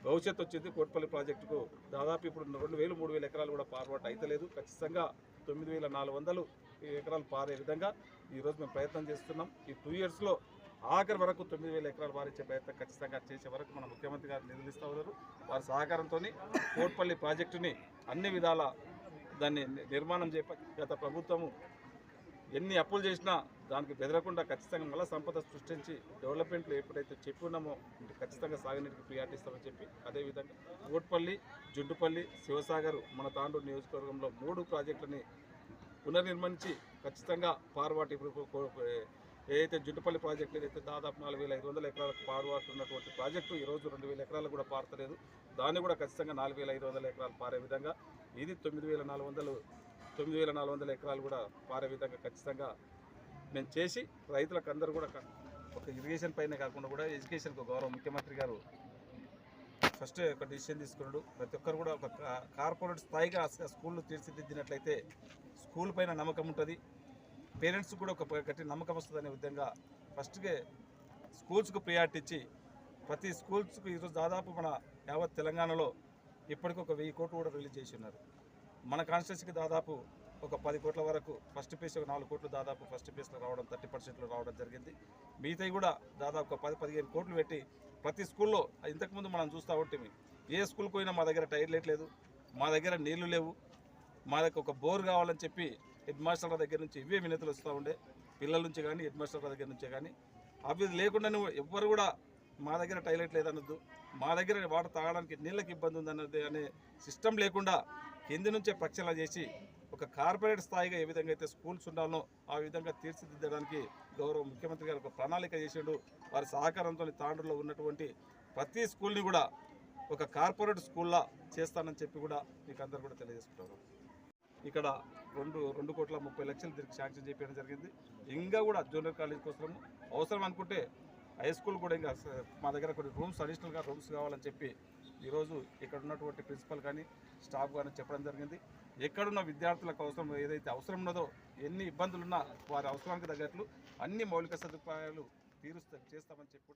భవిష్యత్తు వచ్చింది కోట్పల్లి ప్రాజెక్టుకు దాదాపు ఇప్పుడు 2000-3000 ఎకరాలు కూడా పార్వాటు అయితలేదు. ఖచ్చితంగా 9400 ఎకరాలు పారే విధంగా ఈరోజు మేము ప్రయత్నం చేస్తున్నాం. ఈ 2 ఇయర్స్లో ఆఖరి వరకు 9000 ఎకరాలు పారించే ప్రయత్నం ఖచ్చితంగా చేసే వరకు మన ముఖ్యమంత్రి గారు నిధులిస్తూ ఉన్నారు. వారి సహకారంతో కోట్పల్లి ప్రాజెక్టుని అన్ని విధాల దాన్ని నిర్మాణం గత ప్రభుత్వము ఎన్ని అప్పులు చేసినా దానికి బెదరకుండా ఖచ్చితంగా మళ్ళీ సంపద సృష్టించి డెవలప్మెంట్లు ఎప్పుడైతే చెప్పి ఉన్నామో ఖచ్చితంగా సాగునీటికి ప్రియారిటీ ఇస్తామని చెప్పి అదేవిధంగా కోట్పల్లి, జుడ్డుపల్లి, శివసాగర్ మన తాండూరు నియోజకవర్గంలో 3 ప్రాజెక్టులని పునర్నిర్మించి ఖచ్చితంగా పారువాటు ఇప్పుడు ఏదైతే జుడ్డుపల్లి ప్రాజెక్టు ఏదైతే దాదాపు 4500 ఎకరాలకు పారువాటు ఉన్నటువంటి ప్రాజెక్టు ఈరోజు 2000 ఎకరాలకు కూడా పారతలేదు. దాన్ని కూడా ఖచ్చితంగా 4500 ఎకరాలు పారే విధంగా ఇది 9400 ఎకరాలు కూడా పారే విధంగా ఖచ్చితంగా మేము చేసి రైతులకు అందరూ కూడా ఒక ఇరిగేషన్ పైన కాకుండా కూడా ఎడ్యుకేషన్కు గౌరవ ముఖ్యమంత్రి గారు ఫస్ట్ ఒక డిసిషన్ తీసుకున్నాడు. ప్రతి ఒక్కరు కూడా ఒక కార్పొరేట్ స్థాయిగా స్కూళ్ళు తీర్చిదిద్దినట్లయితే స్కూల్ పైన నమ్మకం ఉంటుంది, పేరెంట్స్ కూడా ఒక గట్టి నమ్మకం వస్తుంది అనే విధంగా ఫస్ట్గా స్కూల్స్కు ప్రియారిటీ ఇచ్చి ప్రతి స్కూల్స్కు ఈరోజు దాదాపు మన యావత్ తెలంగాణలో ఇప్పటికి ఒక 1000 కోట్లు కూడా రిలీజ్ చేసి ఉన్నారు. మన కాన్స్టిట్యూన్సీకి దాదాపు ఒక 10 కోట్ల వరకు ఫస్ట్ ఫేజ్ ఒక 4 కోట్లు దాదాపు ఫస్ట్ ఫేజ్లో రావడం 30% రావడం జరిగింది. మిగతాయి కూడా దాదాపు ఒక 10-15 కోట్లు పెట్టి ప్రతి స్కూల్లో ఇంతకుముందు మనం చూస్తూ ఉంటే ఏ స్కూల్కి పోయినా మా దగ్గర టైర్లెట్ లేదు, మా దగ్గర నీళ్లు లేవు, మా దగ్గర ఒక బోర్ కావాలని చెప్పి హెడ్ మాస్టర్ల దగ్గర నుంచి ఇవే వినతులు వస్తూ ఉండే, పిల్లల నుంచి కానీ హెడ్ మాస్టర్ల దగ్గర నుంచే కానీ. అవి లేకుండా నువ్వు ఎవ్వరు కూడా మా దగ్గర టాయిలెట్ లేదన్నద్దు, మా దగ్గర వాటర్ తాగడానికి నీళ్ళకి ఇబ్బంది ఉందన్నది అనే సిస్టమ్ లేకుండా కింది నుంచే ప్రక్షాళన చేసి ఒక కార్పొరేట్ స్థాయిగా ఏ విధంగా అయితే స్కూల్స్ ఉండాలనో ఆ విధంగా తీర్చిదిద్దడానికి గౌరవ ముఖ్యమంత్రి గారు ఒక ప్రణాళిక చేసాడు. వారి సహకారంతో తాండూరులో ఉన్నటువంటి ప్రతి స్కూల్ని కూడా ఒక కార్పొరేట్ స్కూల్లా చేస్తానని చెప్పి కూడా మీకు అందరూ కూడా తెలియజేసుకుంటారు. ఇక్కడ 2,30,00,000 దీనికి శాంక్షన్ చేయడం జరిగింది. ఇంకా కూడా జూనియర్ కాలేజ్ కోసం అవసరం అనుకుంటే హై స్కూల్ కూడా ఇంకా మా దగ్గర కొన్ని రూమ్స్ అడిషనల్గా రూమ్స్ కావాలని చెప్పి ఈరోజు ఇక్కడ ఉన్నటువంటి ప్రిన్సిపల్ కానీ స్టాఫ్ కానీ చెప్పడం జరిగింది. ఎక్కడున్న విద్యార్థులకు అవసరం ఏదైతే అవసరం ఉన్నదో ఎన్ని ఇబ్బందులున్నా వారి అవసరానికి తగ్గట్లు అన్ని మౌలిక సదుపాయాలు చేస్తామని చెప్పి